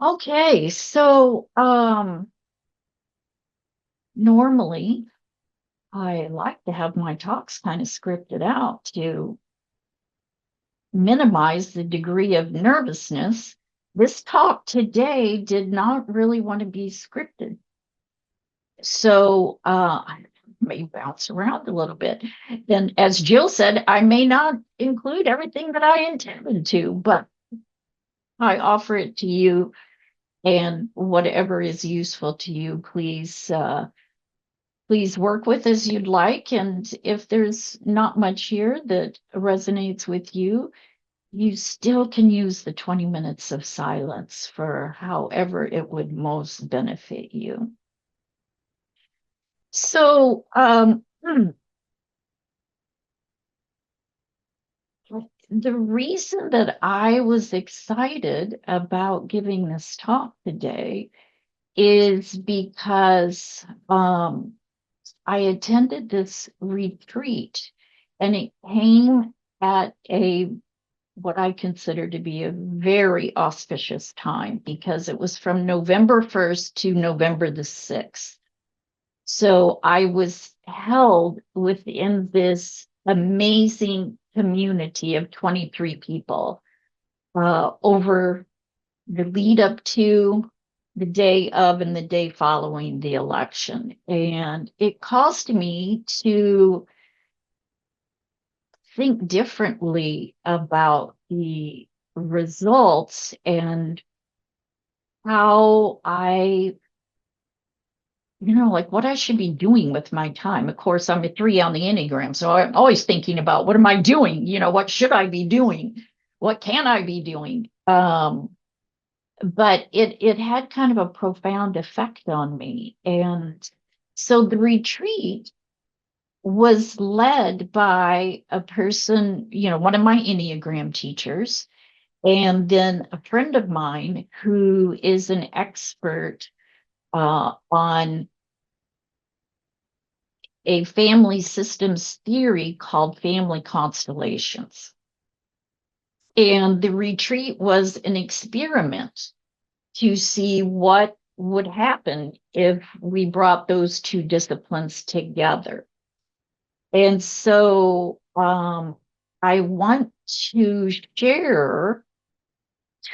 Okay, so normally I like to have my talks kind of scripted out to minimize the degree of nervousness. This talk today did not really want to be scripted. So I may bounce around a little bit. And as Jill said, I may not include everything that I intended to, but I offer it to you, and whatever is useful to you, please work with as you'd like. And if there's not much here that resonates with you, you still can use the 20 minutes of silence for however it would most benefit you. So, the reason that I was excited about giving this talk today is because I attended this retreat, and it came at a what I consider to be a very auspicious time because it was from November 1st to November the 6th. So I was held within this amazing community of 23 people over the lead up to the day of and the day following the election. And it caused me to think differently about the results and how like what I should be doing with my time. Of course, I'm a 3 on the Enneagram, so I'm always thinking about what am I doing? What should I be doing? What can I be doing? But it had kind of a profound effect on me. And so the retreat was led by a person, one of my Enneagram teachers, and then a friend of mine who is an expert on a family systems theory called family constellations. And the retreat was an experiment to see what would happen if we brought those two disciplines together. And so I want to share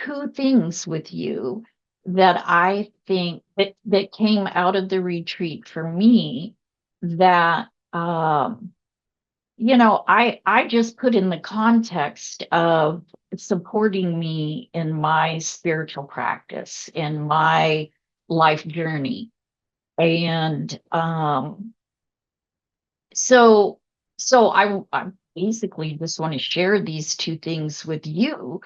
two things with you that I think that came out of the retreat for me that I just put in the context of supporting me in my spiritual practice, in my life journey. And so I basically just want to share these two things with you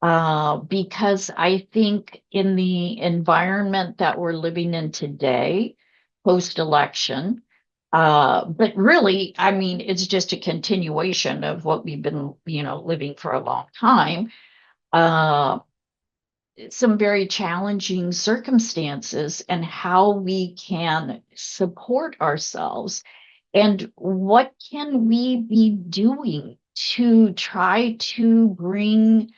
because I think in the environment that we're living in today, post-election, but really, I mean, it's just a continuation of what we've been, living for a long time. Uh, some very challenging circumstances and how we can support ourselves and what can we be doing to try to bring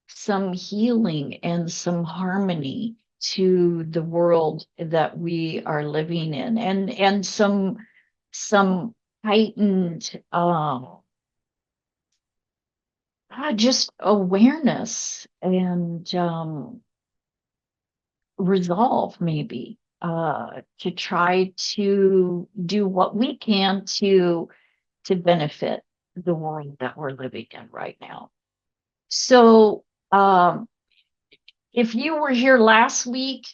some healing and some harmony to the world that we are living in, and some heightened just awareness and resolve, maybe, to try to do what we can to benefit the world that we're living in right now. So if you were here last week,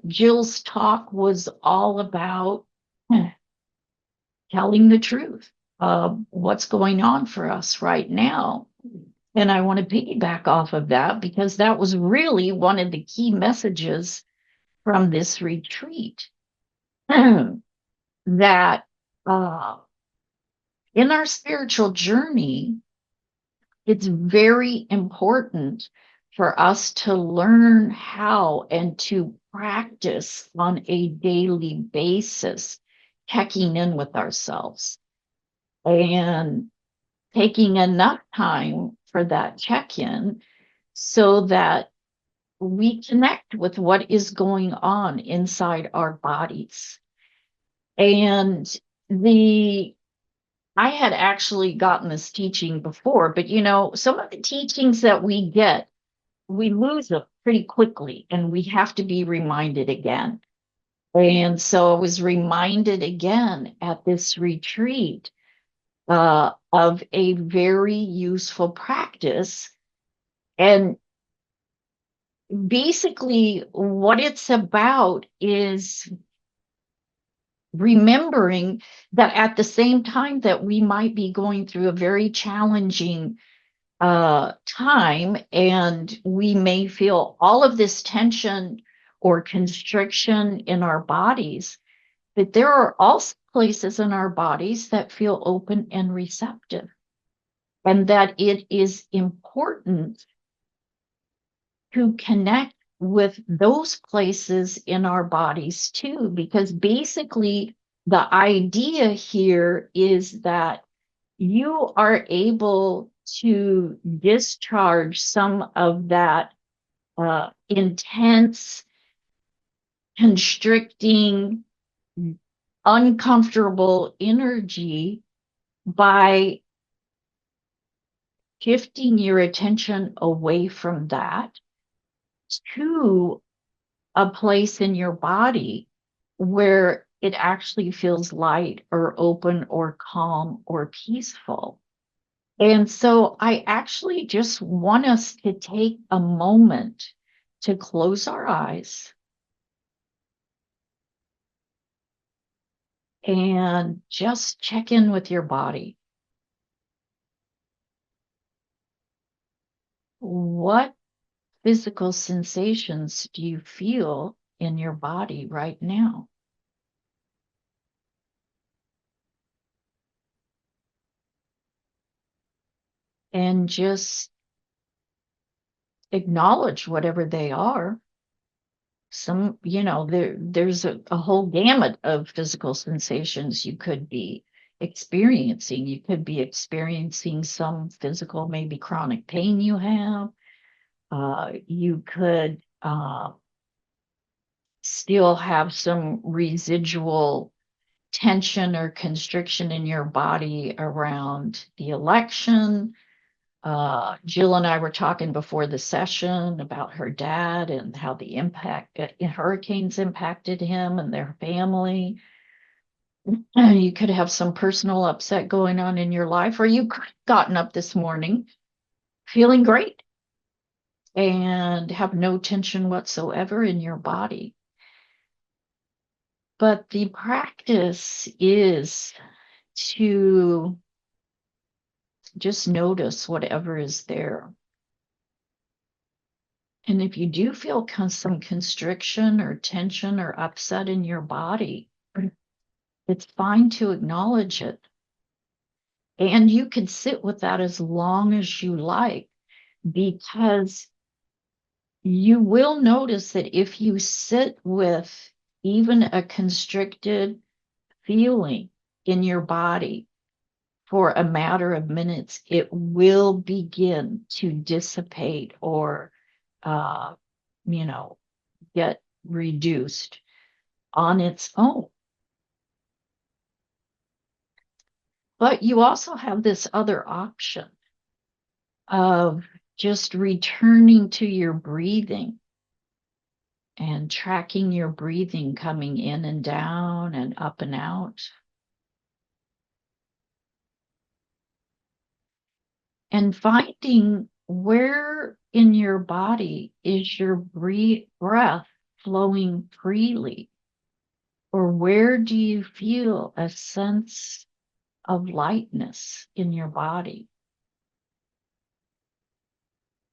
Jill's talk was all about telling the truth of what's going on for us right now. And I want to piggyback off of that because that was really one of the key messages from this retreat. That in our spiritual journey, it's very important for us to learn how and to practice on a daily basis, checking in with ourselves and taking enough time for that check in so that we connect with what is going on inside our bodies. And the I had actually gotten this teaching before, but some of the teachings that we get, we lose them pretty quickly and we have to be reminded again. And so I was reminded again at this retreat of a very useful practice. And basically, what it's about is remembering that at the same time that we might be going through a very challenging time, and we may feel all of this tension or constriction in our bodies, but there are also places in our bodies that feel open and receptive, and that it is important to connect with those places in our bodies too, because basically the idea here is that you are able to discharge some of that intense, constricting, uncomfortable energy by shifting your attention away from that to a place in your body where it actually feels light or open or calm or peaceful. And so I actually just want us to take a moment to close our eyes and just check in with your body. What physical sensations do you feel in your body right now? And just acknowledge whatever they are. There's a whole gamut of physical sensations you could be experiencing. You could be experiencing some physical, maybe chronic pain you have. You could still have some residual tension or constriction in your body around the election. Jill and I were talking before the session about her dad and how the impact hurricanes impacted him and their family. You could have some personal upset going on in your life, or you could have gotten up this morning feeling great and have no tension whatsoever in your body. But the practice is to just notice whatever is there. And if you do feel some constriction or tension or upset in your body, it's fine to acknowledge it. And you can sit with that as long as you like, because you will notice that if you sit with even a constricted feeling in your body for a matter of minutes, it will begin to dissipate or, uh, you know, get reduced on its own. But you also have this other option of just returning to your breathing and tracking your breathing coming in and down and up and out. And finding where in your body is your breath flowing freely, or where do you feel a sense of lightness in your body,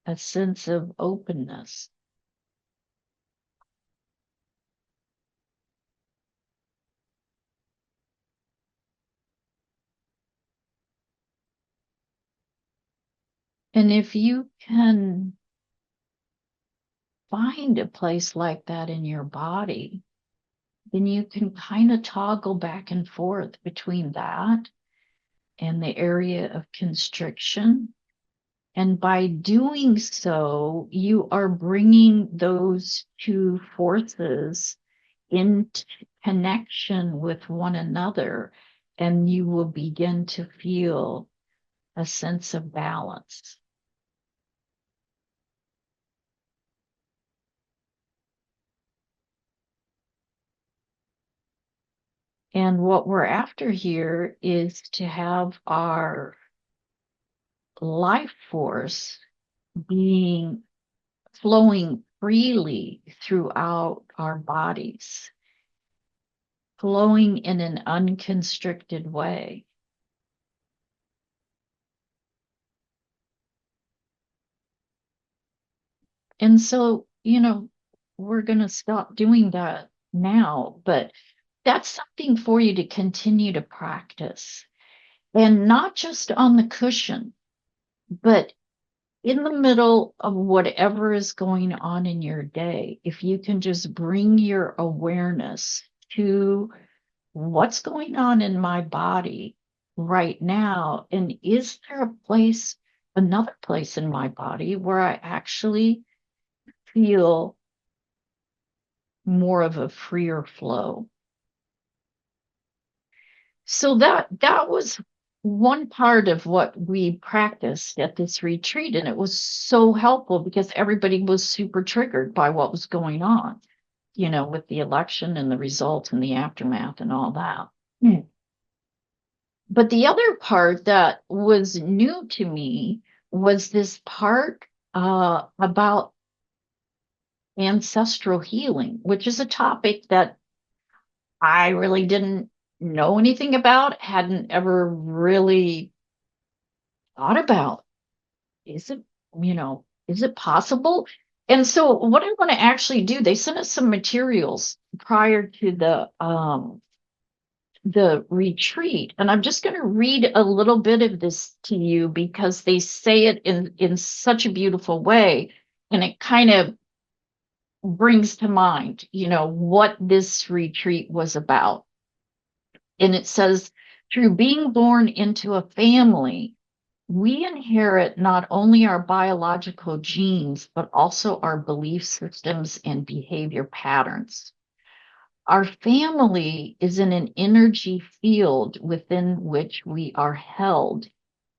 a sense of openness. And if you can find a place like that in your body, then you can kind of toggle back and forth between that and the area of constriction And by doing so, you are bringing those two forces into connection with one another, and you will begin to feel a sense of balance. And what we're after here is to have our life force being flowing freely throughout our bodies, flowing in an unconstricted way. And so, we're going to stop doing that now, but that's something for you to continue to practice. And not just on the cushion, but in the middle of whatever is going on in your day. If you can just bring your awareness to what's going on in my body right now, and is there another place in my body where I actually feel more of a freer flow. So that was one part of what we practiced at this retreat, and it was so helpful because everybody was super triggered by what was going on, with the election and the results and the aftermath and all that. Mm. But the other part that was new to me was this part about ancestral healing, which is a topic that I really didn't know anything about, hadn't ever really thought about. Is it, is it possible? And so what I want to actually do, they sent us some materials prior to the retreat, and I'm just going to read a little bit of this to you because they say it in such a beautiful way, and it kind of brings to mind, what this retreat was about. And it says, through being born into a family, we inherit not only our biological genes, but also our belief systems and behavior patterns. Our family is in an energy field within which we are held,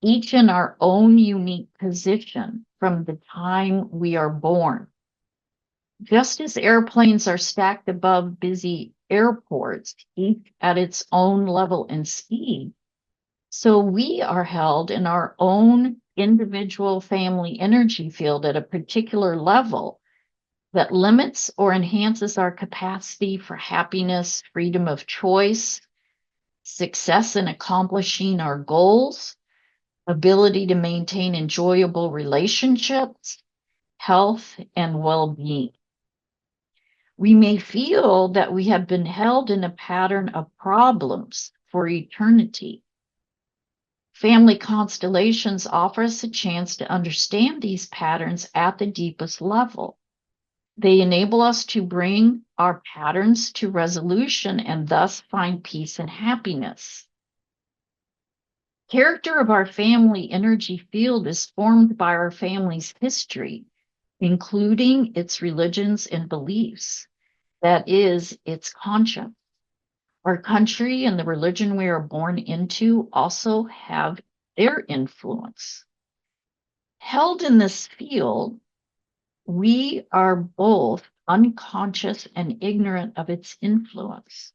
each in our own unique position from the time we are born. Just as airplanes are stacked above busy airports, each at its own level and speed, so we are held in our own individual family energy field at a particular level that limits or enhances our capacity for happiness, freedom of choice, success in accomplishing our goals, ability to maintain enjoyable relationships, health, and well-being. We may feel that we have been held in a pattern of problems for eternity. Family constellations offer us a chance to understand these patterns at the deepest level. They enable us to bring our patterns to resolution and thus find peace and happiness. Character of our family energy field is formed by our family's history, including its religions and beliefs. That is, its conscience. Our country and the religion we are born into also have their influence. Held in this field, we are both unconscious and ignorant of its influence.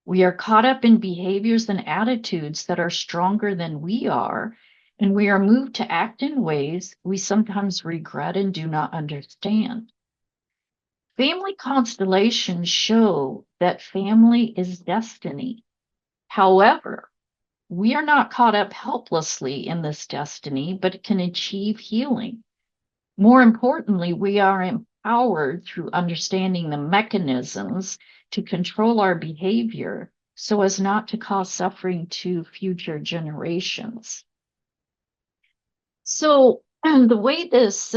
We are caught up in behaviors and attitudes that are stronger than we are, and we are moved to act in ways we sometimes regret and do not understand. Family constellations show that family is destiny. However, we are not caught up helplessly in this destiny, but can achieve healing. More importantly, we are empowered through understanding the mechanisms to control our behavior so as not to cause suffering to future generations. So, and the way this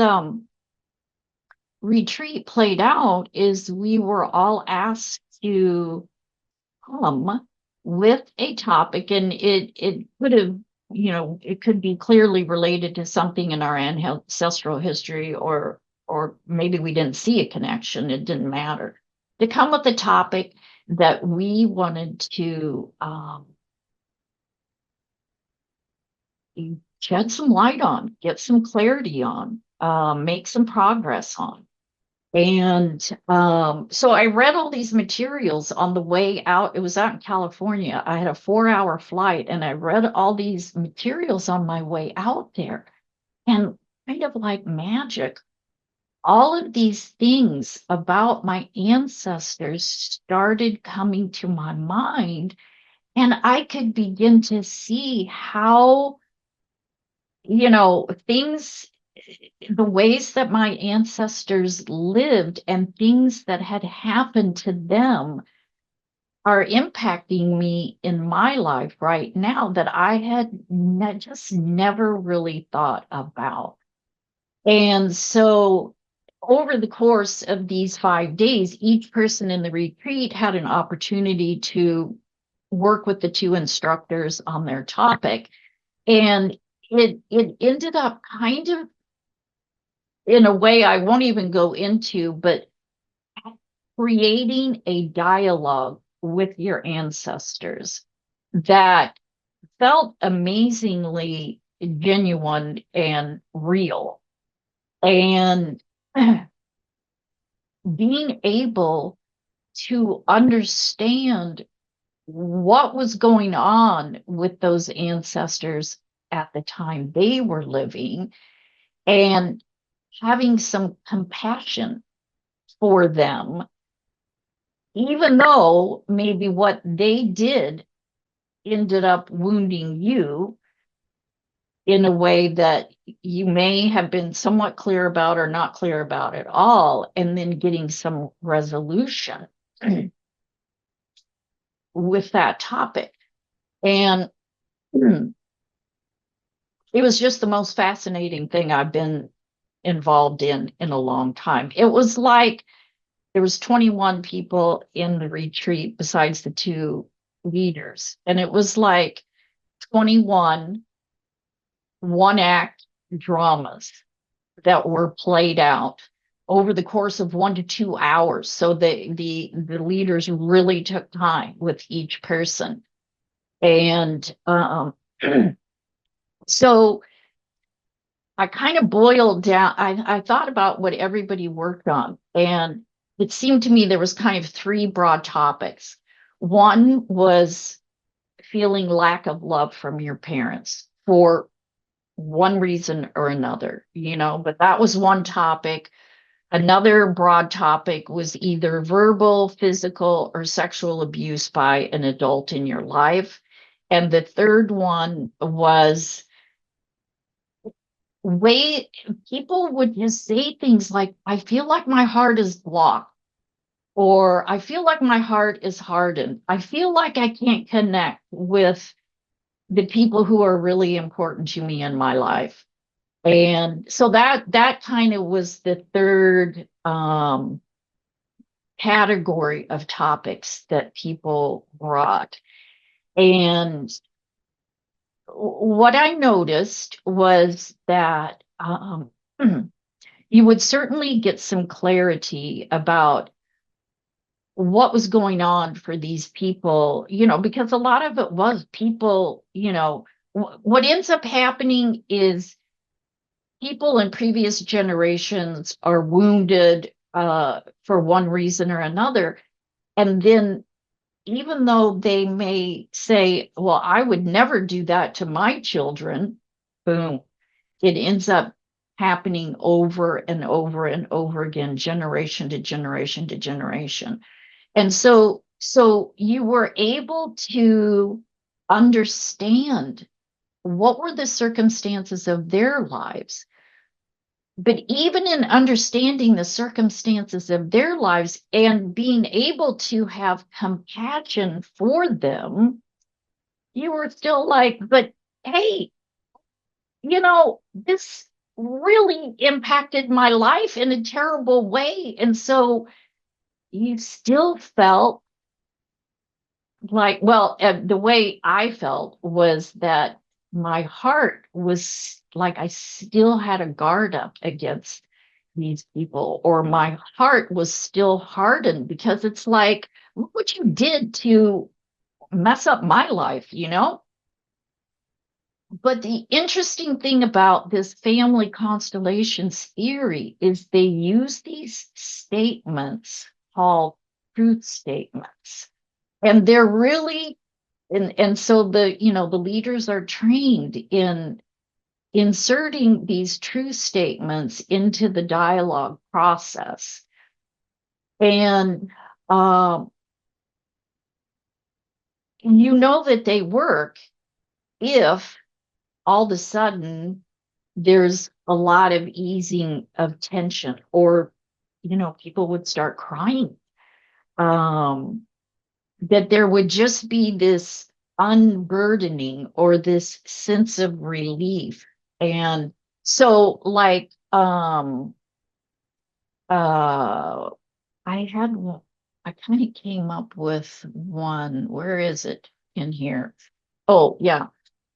retreat played out is we were all asked to come with a topic, and it could have it could be clearly related to something in our ancestral history, or maybe we didn't see a connection. It didn't matter. To come with a topic that we wanted to shed some light on, get some clarity on, make some progress on. And so I read all these materials on the way out. It was out in California. I had a 4-hour flight, and I read all these materials on my way out there. And kind of like magic, all of these things about my ancestors started coming to my mind, and I could begin to see how, things, the ways that my ancestors lived and things that had happened to them are impacting me in my life right now that I had just never really thought about. And so, over the course of these 5 days, each person in the retreat had an opportunity to work with the two instructors on their topic. And it ended up kind of in a way I won't even go into, but creating a dialogue with your ancestors that felt amazingly genuine and real. And being able to understand what was going on with those ancestors at the time they were living, and having some compassion for them, even though maybe what they did ended up wounding you in a way that you may have been somewhat clear about or not clear about at all, and then getting some resolution with that topic. And it was just the most fascinating thing I've been involved in a long time. It was like there was 21 people in the retreat besides the two leaders, and it was like 21 one-act dramas that were played out over the course of 1 to 2 hours. So the leaders really took time with each person. And so I kind of boiled down, I thought about what everybody worked on, and it seemed to me there was kind of three broad topics. One was feeling lack of love from your parents for one reason or another, but that was one topic. Another broad topic was either verbal, physical, or sexual abuse by an adult in your life. And the third one was way people would just say things like, I feel like my heart is blocked, or I feel like my heart is hardened. I feel like I can't connect with the people who are really important to me in my life. And so that kind of was the third category of topics that people brought. And what I noticed was that you would certainly get some clarity about what was going on for these people, because a lot of it was people, what ends up happening is people in previous generations are wounded for one reason or another. And then, even though they may say, well, I would never do that to my children, boom, it ends up happening over and over and over again, generation to generation to generation. And so you were able to understand what were the circumstances of their lives. But even in understanding the circumstances of their lives and being able to have compassion for them, you were still like, but hey, this really impacted my life in a terrible way. And so you still felt like, well, the way I felt was that my heart was like I still had a guard up against these people, or my heart was still hardened because it's like, look what you did to mess up my life, you know? But the interesting thing about this family constellations theory is they use these statements called truth statements. And they're really, and so the leaders are trained in inserting these truth statements into the dialogue process. And you know that they work if all of a sudden there's a lot of easing of tension, or people would start crying, that there would just be this unburdening or this sense of relief. And so like uh I had I kind of came up with one. Where is it in here? Oh yeah.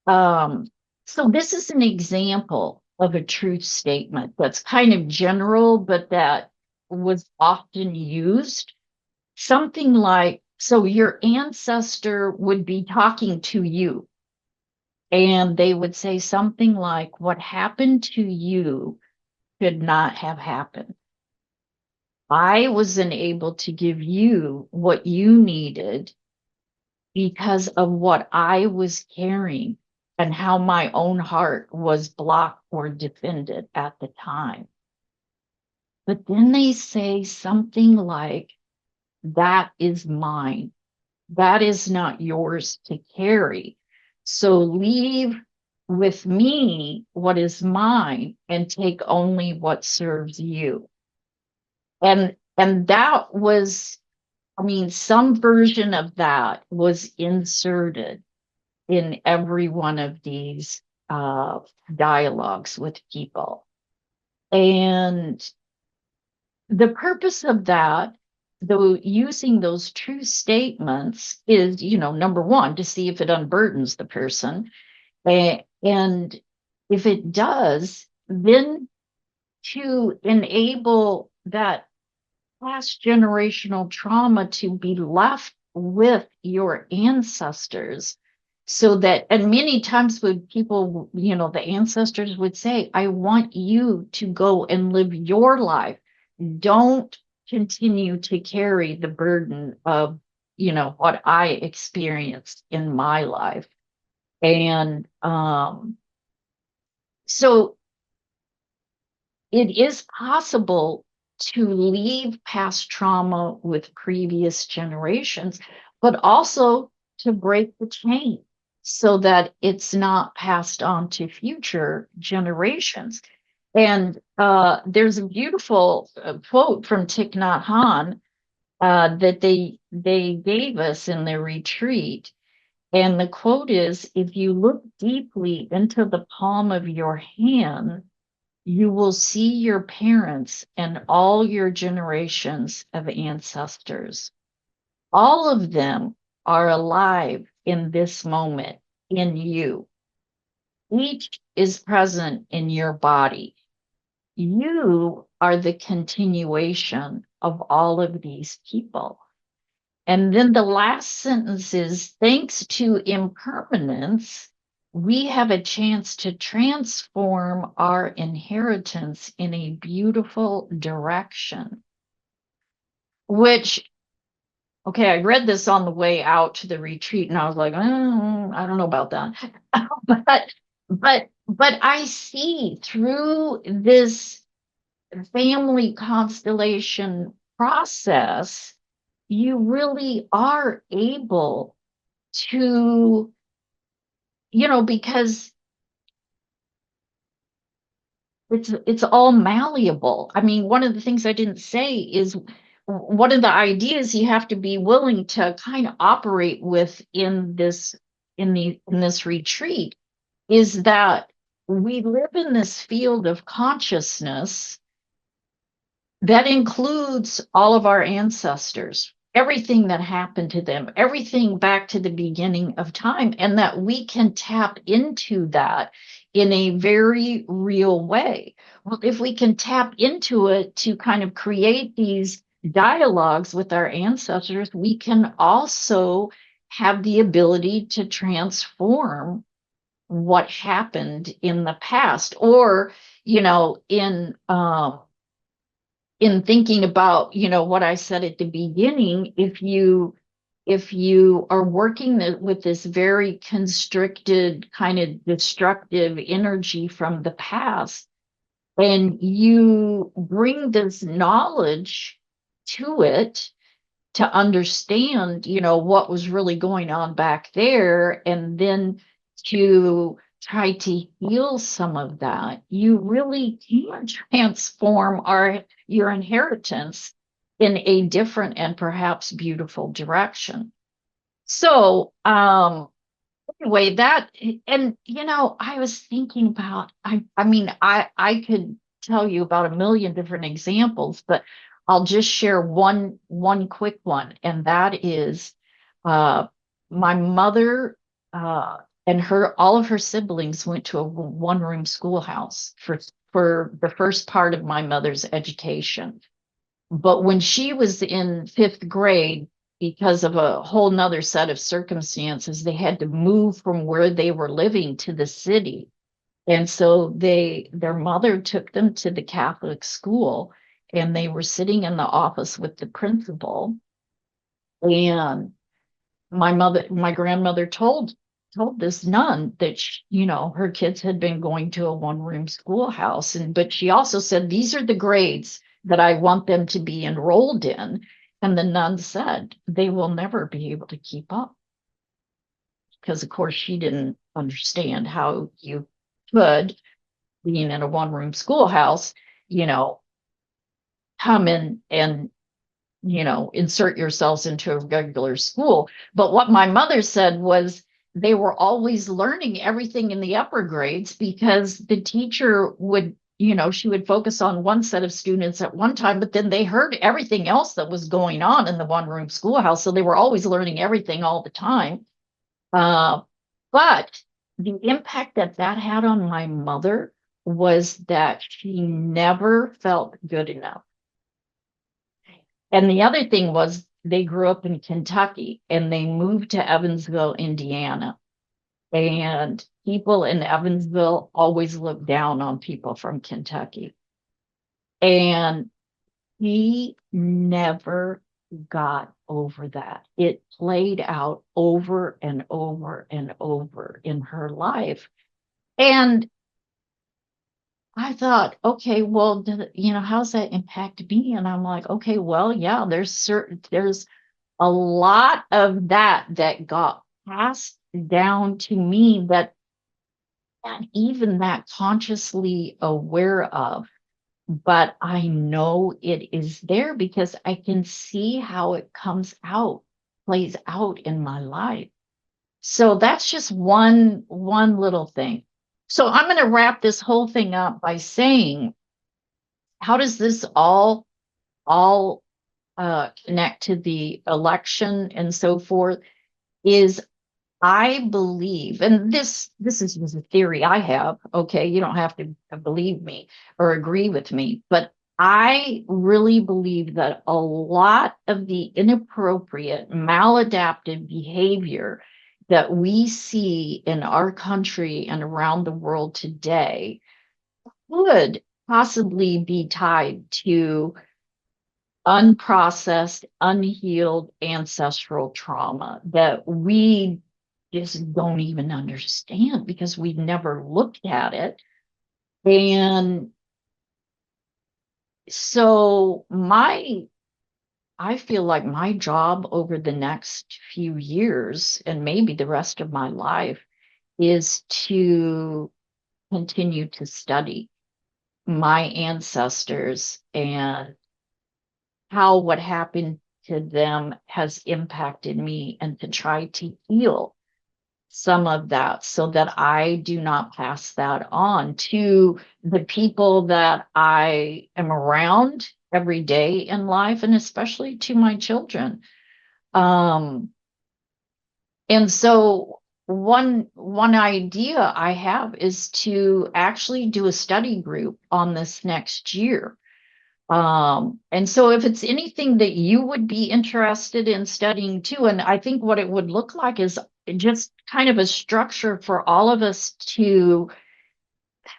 Um, so this is an example of a truth statement that's kind of general, but that was often used. Something like, so your ancestor would be talking to you, and they would say something like, what happened to you could not have happened. I wasn't able to give you what you needed because of what I was carrying and how my own heart was blocked or defended at the time. But then they say something like, that is mine. That is not yours to carry. So leave with me what is mine and take only what serves you. And that was, I mean, some version of that was inserted in every one of these dialogues with people. And the purpose of that, though, using those true statements is, number one, to see if it unburdens the person. And if it does, then to enable that past generational trauma to be left with your ancestors, so that, and many times would people, the ancestors would say, I want you to go and live your life. Don't continue to carry the burden of what I experienced in my life. And so it is possible to leave past trauma with previous generations, but also to break the chain so that it's not passed on to future generations. And there's a beautiful quote from Thich Nhat Hanh that they gave us in their retreat. And the quote is, if you look deeply into the palm of your hand, you will see your parents and all your generations of ancestors. All of them are alive in this moment in you. Each is present in your body. You are the continuation of all of these people. And then the last sentence is, thanks to impermanence, we have a chance to transform our inheritance in a beautiful direction. Which, okay, I read this on the way out to the retreat and I was like, oh, I don't know about that. but I see through this family constellation process, you really are able to, because it's all malleable. I mean, one of the things I didn't say is one of the ideas you have to be willing to kind of operate with in this retreat is that we live in this field of consciousness that includes all of our ancestors. everything that happened to them, everything back to the beginning of time, and that we can tap into that in a very real way. Well, if we can tap into it to kind of create these dialogues with our ancestors, we can also have the ability to transform what happened in the past, or in thinking about what I said at the beginning. If you are working with this very constricted kind of destructive energy from the past, and you bring this knowledge to it to understand, what was really going on back there, and then to try to heal some of that, you really can transform your inheritance in a different and perhaps beautiful direction. So, anyway, that, and I was thinking about, I mean, I could tell you about a million different examples, but I'll just share one quick one, and that is uh my mother and all of her siblings went to a one-room schoolhouse for the first part of my mother's education. But when she was in fifth grade, because of a whole nother set of circumstances, they had to move from where they were living to the city. And so their mother took them to the Catholic school, and they were sitting in the office with the principal. And my grandmother told this nun that her kids had been going to a one-room schoolhouse, but she also said, these are the grades that I want them to be enrolled in. And the nun said, they will never be able to keep up, because of course she didn't understand how you could, being in a one-room schoolhouse, you know come in and insert yourselves into a regular school. But what my mother said was, they were always learning everything in the upper grades, because the teacher would, she would focus on one set of students at one time, but then they heard everything else that was going on in the one-room schoolhouse. So they were always learning everything all the time. But the impact that had on my mother was that she never felt good enough. And the other thing was, they grew up in Kentucky and they moved to Evansville, Indiana. And people in Evansville always looked down on people from Kentucky. And he never got over that. It played out over and over and over in her life. And I thought, okay, well, how's that impact me? And I'm like, okay, well, yeah, there's a lot of that got passed down to me, that not even that consciously aware of, but I know it is there, because I can see how it plays out in my life. So that's just one little thing. So I'm going to wrap this whole thing up by saying, how does this all connect to the election and so forth? Is, I believe, and this is just a theory I have, okay, you don't have to believe me or agree with me, but I really believe that a lot of the inappropriate, maladaptive behavior that we see in our country and around the world today could possibly be tied to unprocessed, unhealed ancestral trauma that we just don't even understand, because we've never looked at it. And so I feel like my job over the next few years, and maybe the rest of my life, is to continue to study my ancestors and how what happened to them has impacted me, and to try to heal some of that, so that I do not pass that on to the people that I am around every day in life, and especially to my children. Um, and so one idea I have is to actually do a study group on this next year. And so if it's anything that you would be interested in studying too, and I think what it would look like is just kind of a structure for all of us to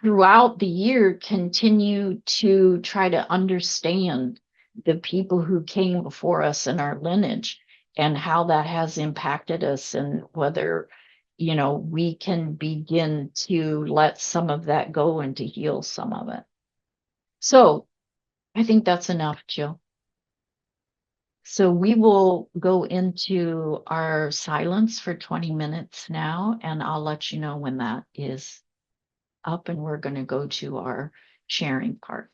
throughout the year continue to try to understand the people who came before us in our lineage and how that has impacted us, and whether we can begin to let some of that go and to heal some of it. So I think that's enough, Jill. So we will go into our silence for 20 minutes now, and I'll let you know when that is up, and we're going to go to our sharing part.